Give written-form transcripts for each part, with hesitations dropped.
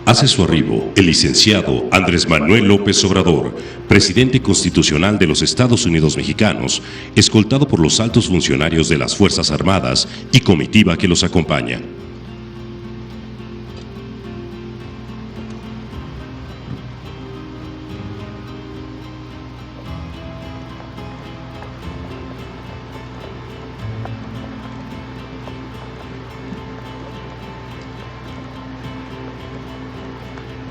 Hace su arribo el licenciado Andrés Manuel López Obrador, presidente constitucional de los Estados Unidos mexicanos, escoltado por los altos funcionarios de las Fuerzas Armadas y comitiva que los acompaña.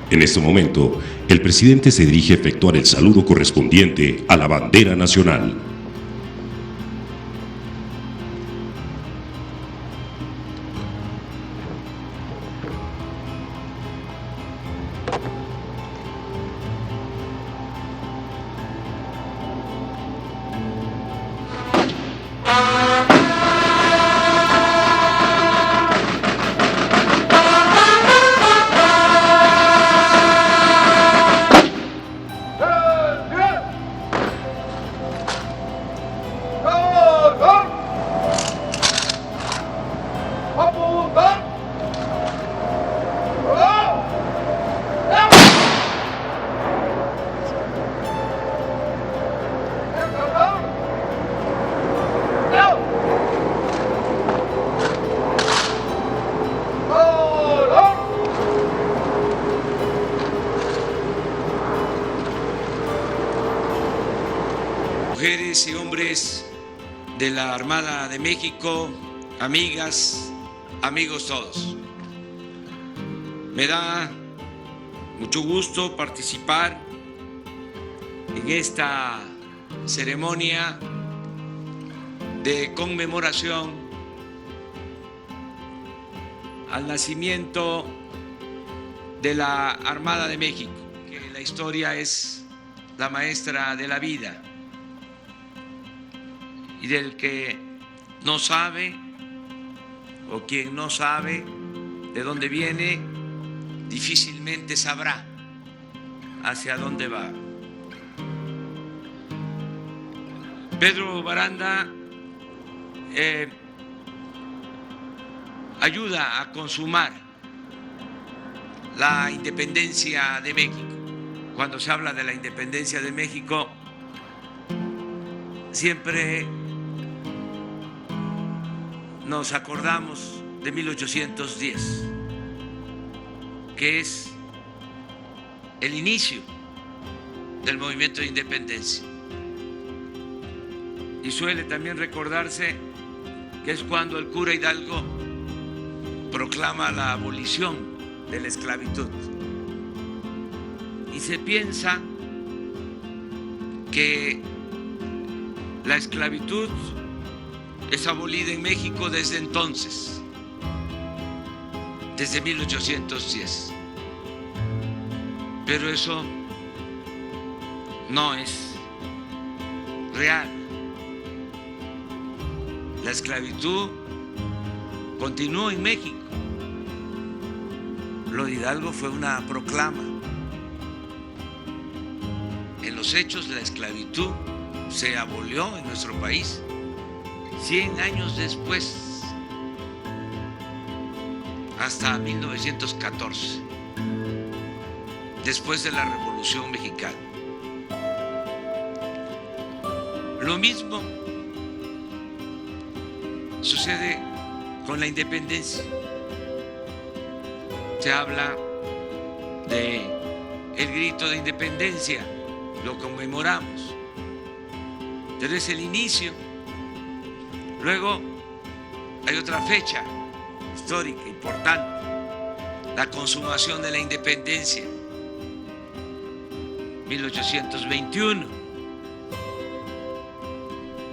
En este momento, el presidente se dirige a efectuar el saludo correspondiente a la bandera nacional. Mujeres y hombres de la Armada de México, amigas, amigos todos. Me da mucho gusto participar en esta ceremonia de conmemoración al nacimiento de la Armada de México, que la historia es la maestra de la vida. Y del que no sabe, o quien no sabe de dónde viene, difícilmente sabrá hacia dónde va. Pedro Baranda ayuda a consumar la independencia de México. Cuando se habla de la independencia de México, siempre nos acordamos de 1810, que es el inicio del movimiento de independencia. Y suele también recordarse que es cuando el cura Hidalgo proclama la abolición de la esclavitud. Y se piensa que la esclavitud es abolida en México desde entonces, desde 1810. Pero eso no es real. La esclavitud continuó en México. Lo de Hidalgo fue una proclama. En los hechos, la esclavitud se abolió en nuestro país 100 años después, hasta 1914, después de la Revolución Mexicana. Lo mismo sucede con la independencia. Se habla de el grito de independencia, lo conmemoramos, pero es el inicio. Luego hay otra fecha histórica importante, la consumación de la independencia, 1821.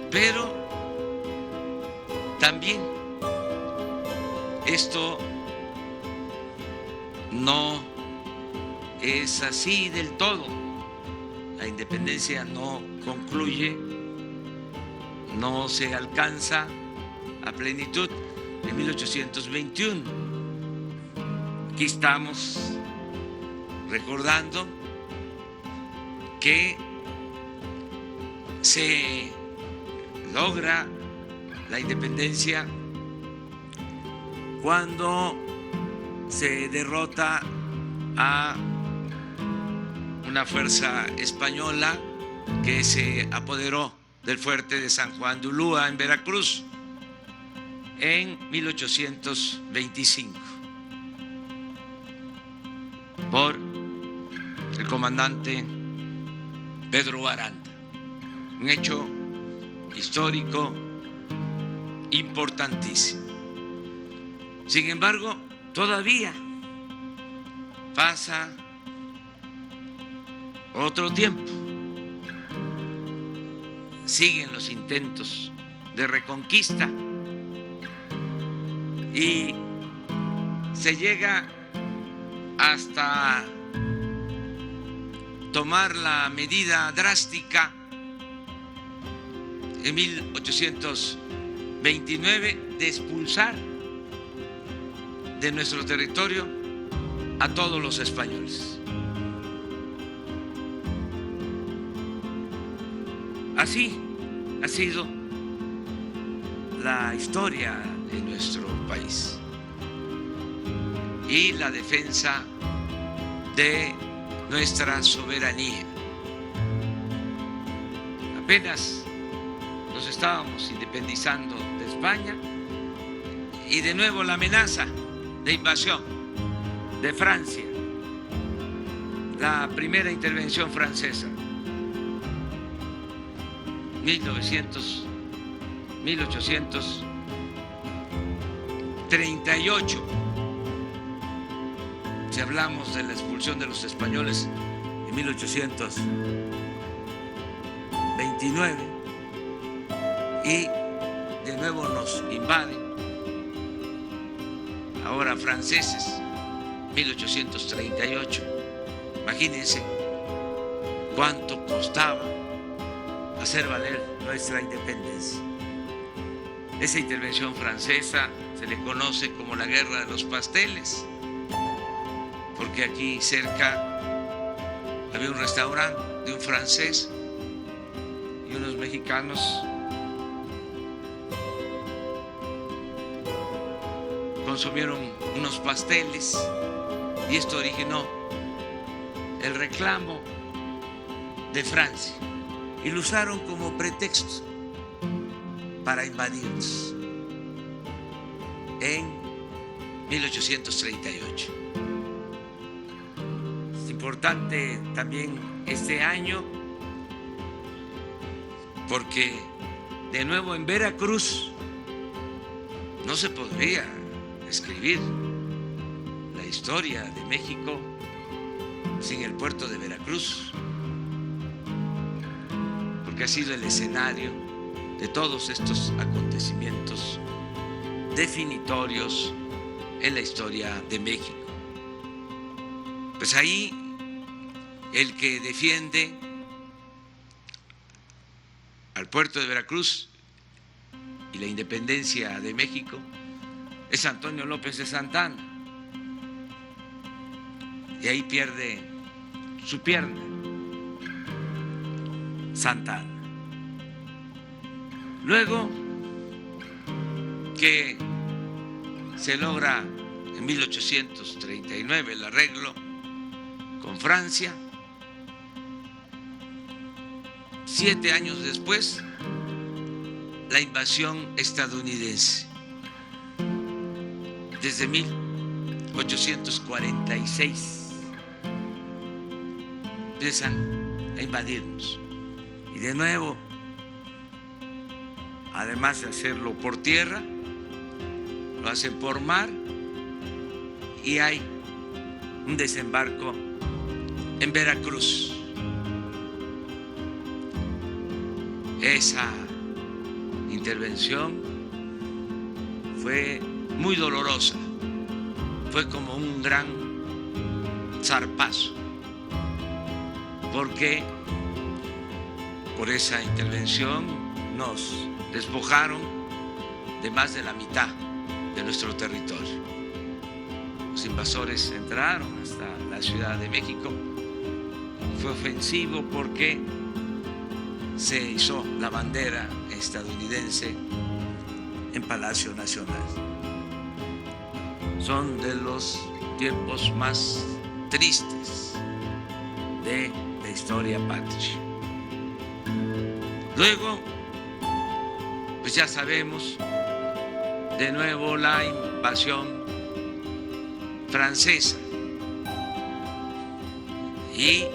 Pero también esto no es así del todo. La independencia no concluye, no se alcanza a plenitud en 1821. Aquí estamos recordando que se logra la independencia cuando se derrota a una fuerza española que se apoderó del fuerte de San Juan de Ulúa en Veracruz en 1825 por el comandante Pedro Aranda, un hecho histórico importantísimo. Sin embargo, todavía pasa otro tiempo, siguen los intentos de reconquista y se llega hasta tomar la medida drástica en 1829 de expulsar de nuestro territorio a todos los españoles. Así ha sido la historia de nuestro país y la defensa de nuestra soberanía. Apenas nos estábamos independizando de España y de nuevo la amenaza de invasión de Francia, la primera intervención francesa, 1838. Si hablamos de la expulsión de los españoles en 1829 y de nuevo nos invaden, ahora franceses, 1838. Imagínense cuánto costaba hacer valer nuestra independencia. Esa intervención francesa se le conoce como la Guerra de los Pasteles, porque aquí cerca había un restaurante de un francés y unos mexicanos consumieron unos pasteles y esto originó el reclamo de Francia y lo usaron como pretexto para invadirnos en 1838. Es importante también este año porque de nuevo en Veracruz no se podría escribir la historia de México sin el puerto de Veracruz, porque ha sido el escenario de todos estos acontecimientos definitorios en la historia de México. Pues ahí el que defiende al puerto de Veracruz y la independencia de México es Antonio López de Santa Anna, y ahí pierde su pierna Santa Anna. Luego que se logra en 1839 el arreglo con Francia, 7 años después la invasión estadounidense. Desde 1846 empiezan a invadirnos y de nuevo, además de hacerlo por tierra, lo hacen por mar y hay un desembarco en Veracruz. Esa intervención fue muy dolorosa, fue como un gran zarpazo, porque por esa intervención nos despojaron de más de la mitad de nuestro territorio. Los invasores entraron hasta la Ciudad de México. Fue ofensivo porque se hizo la bandera estadounidense en Palacio Nacional. Son de los tiempos más tristes de la historia patria. Luego, pues ya sabemos, de nuevo la invasión francesa y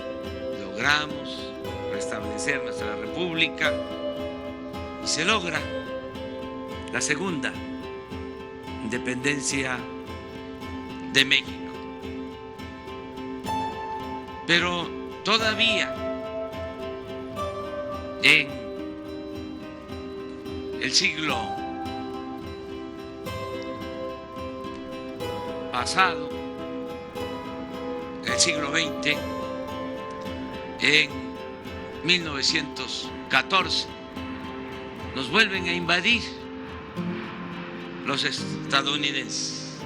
logramos restablecer nuestra república y se logra la segunda independencia de México. Pero todavía en el siglo pasado, el siglo XX, en 1914, nos vuelven a invadir los estadounidenses.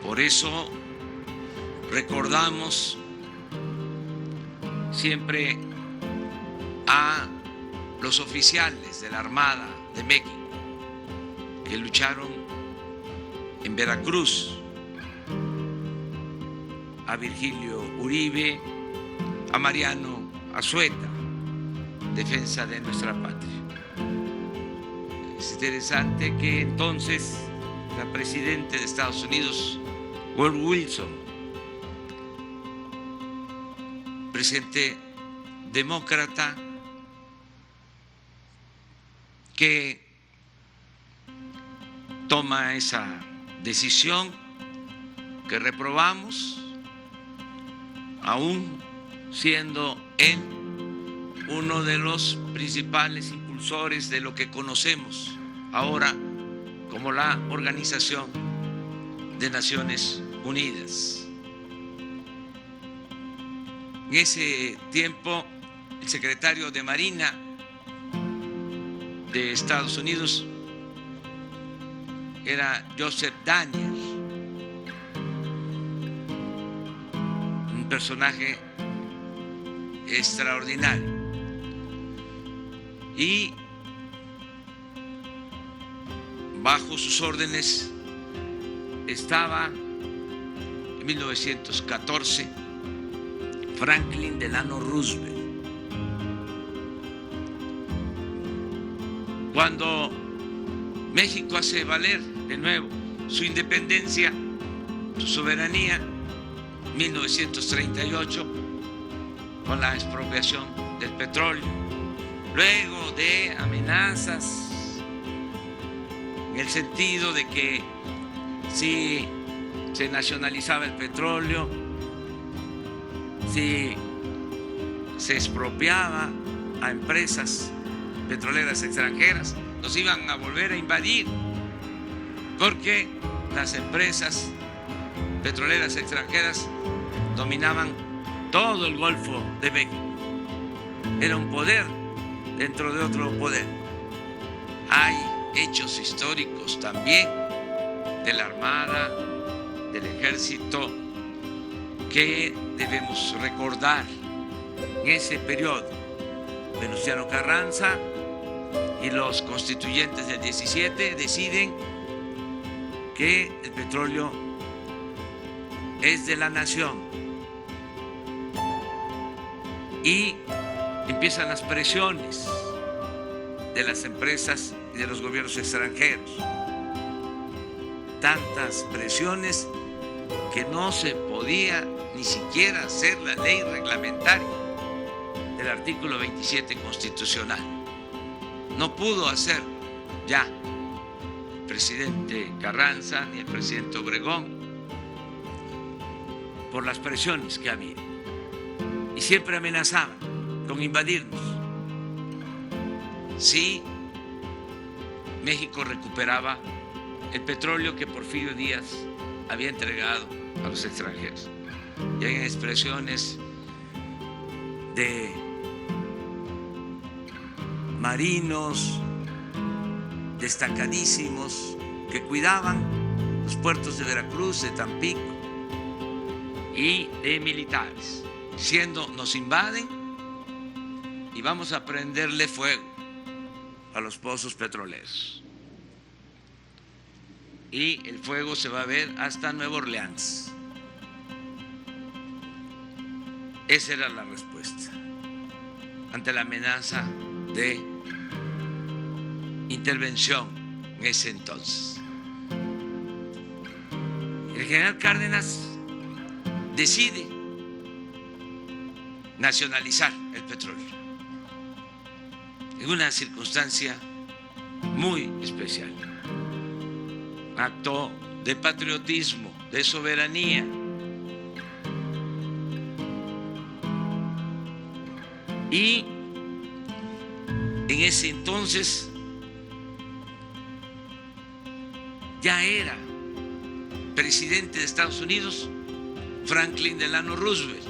Por eso recordamos siempre a los oficiales de la Armada de México que lucharon en Veracruz, a Virgilio Uribe, a Mariano Azueta, defensa de nuestra patria. Es interesante que entonces la presidenta de Estados Unidos, Woodrow Wilson, presidente demócrata, que toma esa decisión que reprobamos, aún siendo él uno de los principales impulsores de lo que conocemos ahora como la Organización de Naciones Unidas. En ese tiempo, el secretario de Marina de Estados Unidos era Joseph Daniel, un personaje extraordinario. Y bajo sus órdenes estaba en 1914 Franklin Delano Roosevelt. Cuando México hace valer de nuevo su independencia, su soberanía, 1938, con la expropiación del petróleo, luego de amenazas en el sentido de que si se nacionalizaba el petróleo, si se expropiaba a empresas petroleras extranjeras, nos iban a volver a invadir, porque las empresas petroleras extranjeras dominaban todo el Golfo de México. Era un poder dentro de otro poder. Hay hechos históricos también de la Armada, del Ejército, que debemos recordar. En ese periodo, Venustiano Carranza y los constituyentes del 17 deciden que el petróleo es de la nación y empiezan las presiones de las empresas y de los gobiernos extranjeros. Tantas presiones que no se podía ni siquiera hacer la ley reglamentaria del artículo 27 constitucional. No pudo hacer ya el presidente Carranza ni el presidente Obregón por las presiones que había. Y siempre amenazaban con invadirnos si México recuperaba el petróleo que Porfirio Díaz había entregado a los extranjeros. Y hay expresiones de marinos destacadísimos que cuidaban los puertos de Veracruz, de Tampico, y de militares, diciendo: nos invaden y vamos a prenderle fuego a los pozos petroleros. Y el fuego se va a ver hasta Nueva Orleans. Esa era la respuesta ante la amenaza de intervención en ese entonces. El general Cárdenas decide nacionalizar el petróleo en una circunstancia muy especial. Acto de patriotismo, de soberanía. Y en ese entonces ya era presidente de Estados Unidos Franklin Delano Roosevelt,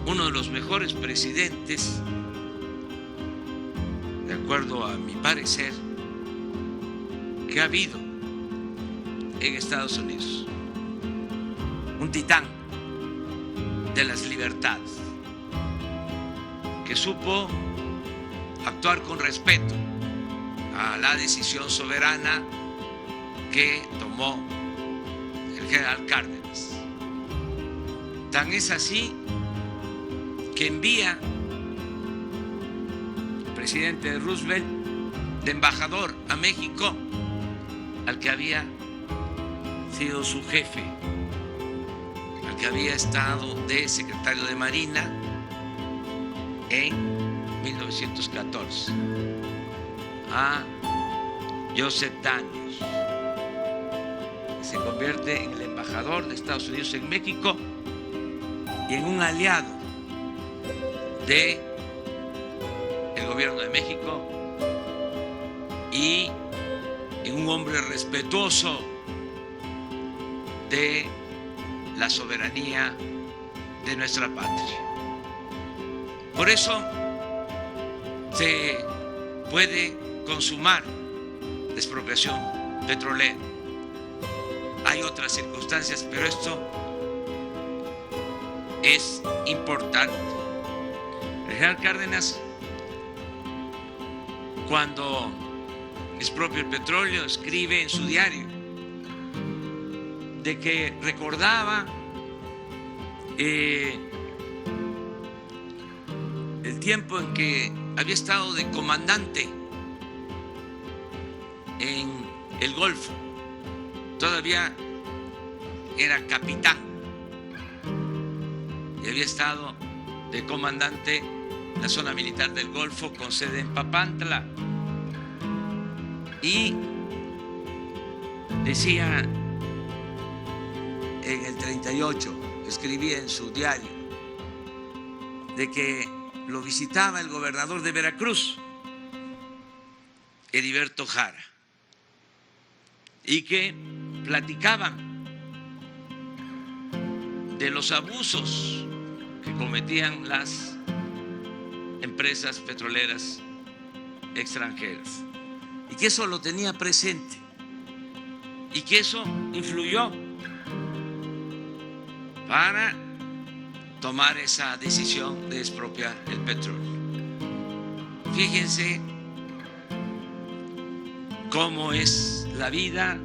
uno de los mejores presidentes, de acuerdo a mi parecer, que ha habido en Estados Unidos. Un titán de las libertades, que supo actuar con respeto a la decisión soberana que tomó el general Cárdenas. Tan es así que envía el presidente Roosevelt de embajador a México al que había sido su jefe, al que había estado de secretario de Marina en 1914, a Joseph Daniels, que se convierte en el embajador de Estados Unidos en México y en un aliado del gobierno de México y en un hombre respetuoso de la soberanía de nuestra patria. Por eso se puede consumar la expropiación petrolera. Hay otras circunstancias, pero esto es importante. El general Cárdenas, cuando expropia el petróleo, escribe en su diario de que recordaba el tiempo en que había estado de comandante en el Golfo. Todavía era capitán y había estado de comandante en la zona militar del Golfo con sede en Papantla. Y decía en el 38, escribía en su diario, de que lo visitaba el gobernador de Veracruz, Heriberto Jara, y que platicaban de los abusos que cometían las empresas petroleras extranjeras, y que eso lo tenía presente y que eso influyó para tomar esa decisión de expropiar el petróleo. Fíjense cómo es la vida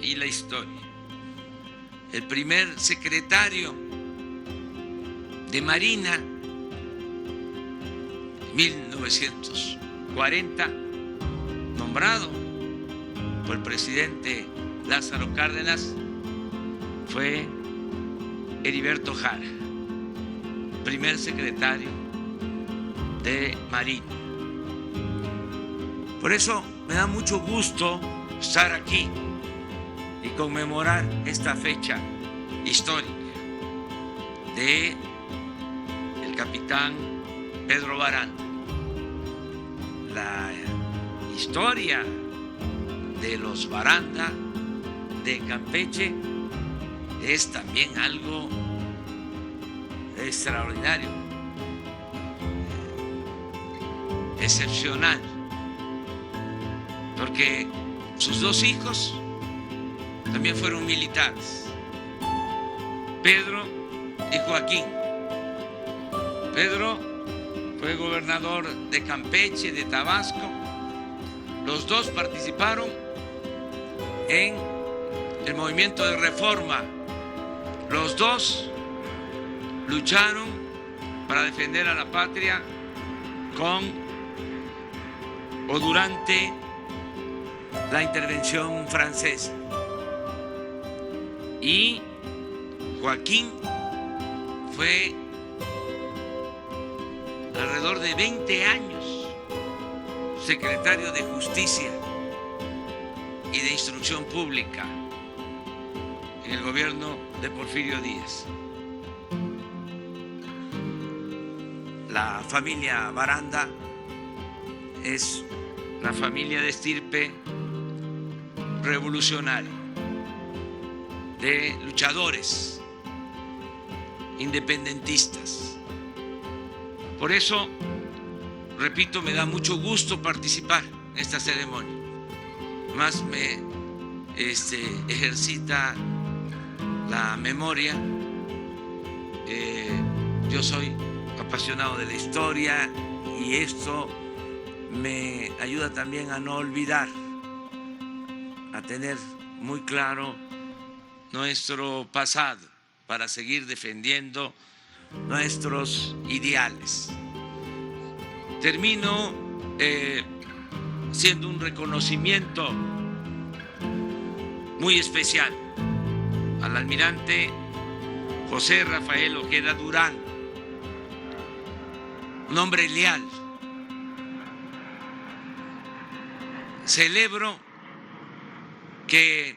y la historia. El primer secretario de Marina en 1940, nombrado por el presidente Lázaro Cárdenas, fue Heriberto Jara, primer secretario de Marina. Por eso me da mucho gusto estar aquí y conmemorar esta fecha histórica de el capitán Pedro Baranda. La historia de los Baranda de Campeche es también algo extraordinario, excepcional, porque sus dos hijos también fueron militares, Pedro y Joaquín. Pedro fue gobernador de Campeche, de Tabasco. Los dos participaron en el movimiento de reforma. Los dos lucharon para defender a la patria con o durante la intervención francesa. Y Joaquín fue alrededor de 20 años secretario de Justicia y de Instrucción Pública en el gobierno de Porfirio Díaz. La familia Baranda es una familia de estirpe revolucionaria, de luchadores independentistas. Por eso, repito, me da mucho gusto participar en esta ceremonia. Más me ejercita la memoria. Yo soy apasionado de la historia y esto me ayuda también a no olvidar, a tener muy claro nuestro pasado para seguir defendiendo nuestros ideales. Termino siendo un reconocimiento muy especial al almirante José Rafael Ojeda Durán, un hombre leal. Celebro que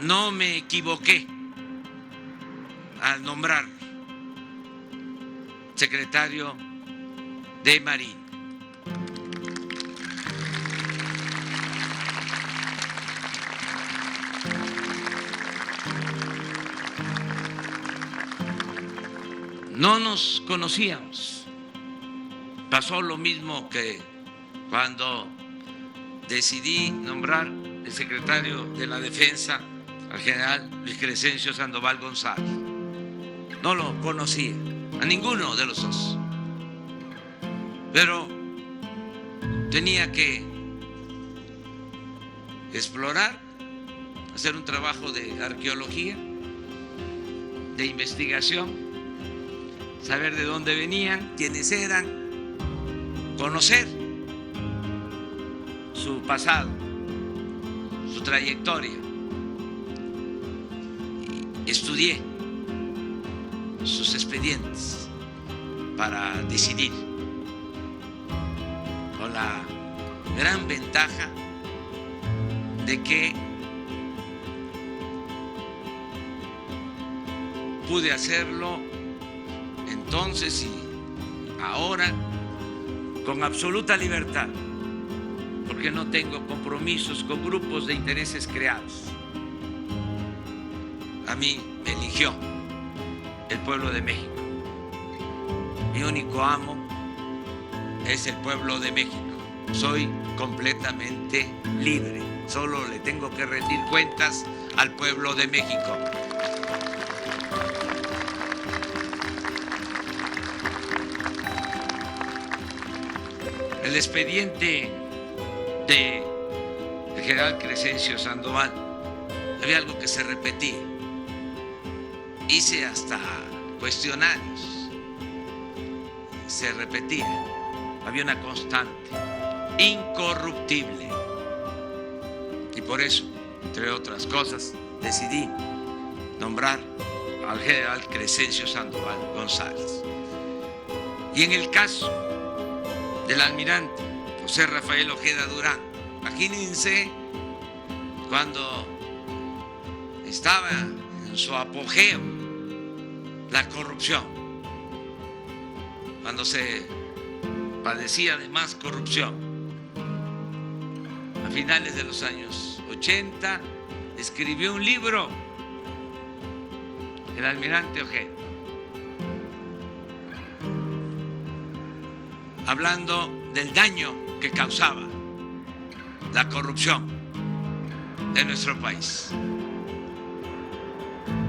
no me equivoqué al nombrar secretario de Marina. No nos conocíamos. Pasó lo mismo que cuando decidí nombrar el secretario de la Defensa al general Luis Crescencio Sandoval González. No lo conocía, a ninguno de los dos. Pero tenía que explorar, hacer un trabajo de arqueología, de investigación, saber de dónde venían, quiénes eran, conocer su pasado, su trayectoria. Estudié sus expedientes para decidir, con la gran ventaja de que pude hacerlo entonces y ahora con absoluta libertad, porque no tengo compromisos con grupos de intereses creados. A mí me eligió el pueblo de México. Mi único amo es el pueblo de México. Soy completamente libre. Solo le tengo que rendir cuentas al pueblo de México. El expediente del general Crescencio Sandoval, había algo que se repetía. Hice hasta cuestionarios, se repetía, había una constante, incorruptible. Y por eso, entre otras cosas, decidí nombrar al general Crescencio Sandoval González. Y en el caso del almirante José Rafael Ojeda Durán, imagínense cuando estaba en su apogeo la corrupción, cuando se padecía de más corrupción. A finales de los años 80 escribió un libro, el almirante Ojeda, hablando del daño que causaba la corrupción en nuestro país.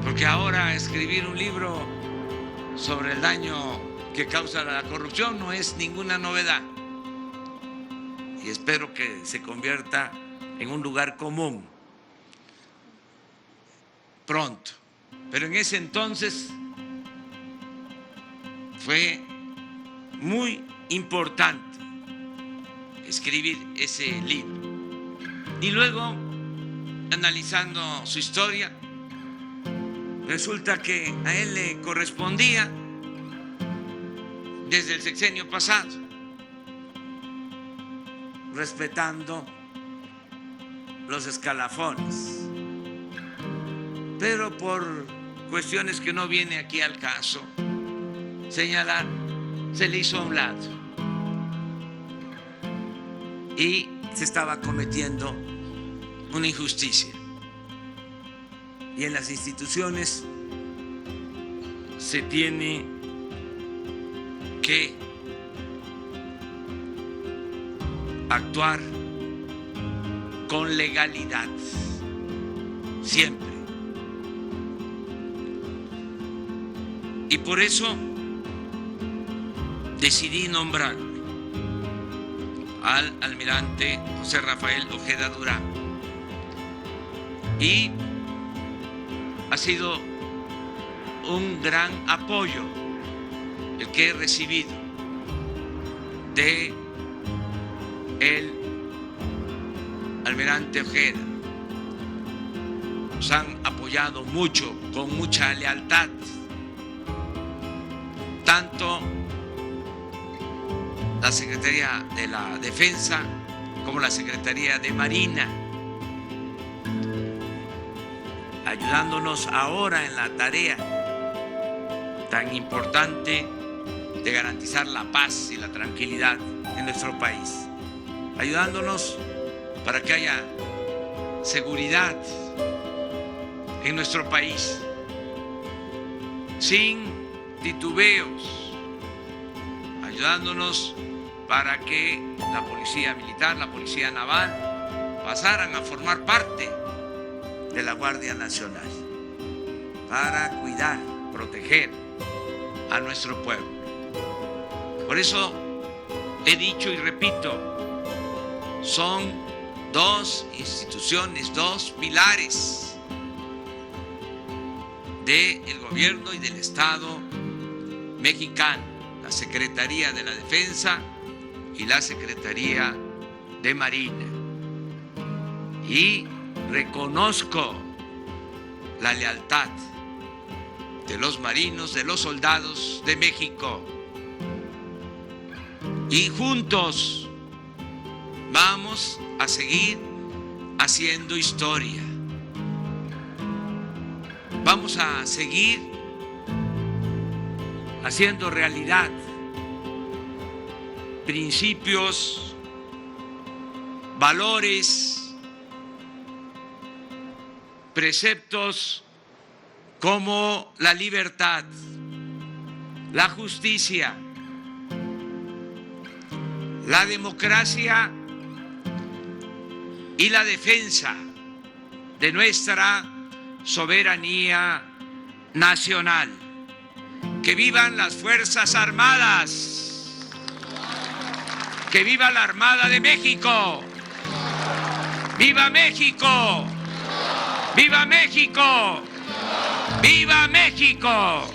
Porque ahora escribir un libro sobre el daño que causa la corrupción no es ninguna novedad. Y espero que se convierta en un lugar común pronto. Pero en ese entonces fue muy importante escribir ese libro. Y luego, analizando su historia, resulta que a él le correspondía desde el sexenio pasado, respetando los escalafones, pero por cuestiones que no viene aquí al caso señalar, se le hizo a un lado y se estaba cometiendo una injusticia. Y en las instituciones se tiene que actuar con legalidad, siempre. Y por eso decidí nombrar al almirante José Rafael Ojeda Durán. Y ha sido un gran apoyo el que he recibido de el almirante Ojeda. Nos han apoyado mucho, con mucha lealtad, tanto la Secretaría de la Defensa como la Secretaría de Marina, ayudándonos ahora en la tarea tan importante de garantizar la paz y la tranquilidad en nuestro país, ayudándonos para que haya seguridad en nuestro país, sin titubeos, ayudándonos para que la policía militar, la policía naval pasaran a formar parte de la Guardia Nacional para cuidar, proteger a nuestro pueblo. Por eso he dicho y repito, son dos instituciones, dos pilares del gobierno y del Estado mexicano, la Secretaría de la Defensa y la Secretaría de Marina. Y reconozco la lealtad de los marinos, de los soldados de México. Y juntos vamos a seguir haciendo historia. Vamos a seguir haciendo realidad principios, valores, preceptos como la libertad, la justicia, la democracia y la defensa de nuestra soberanía nacional. ¡Que vivan las Fuerzas Armadas! ¡Que viva la Armada de México! ¡Viva México! ¡Viva México! ¡Viva México!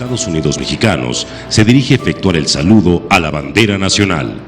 Estados Unidos mexicanos se dirige a efectuar el saludo a la bandera nacional.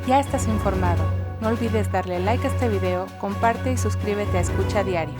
Ya estás informado. No olvides darle like a este video, comparte y suscríbete a Escucha Diario.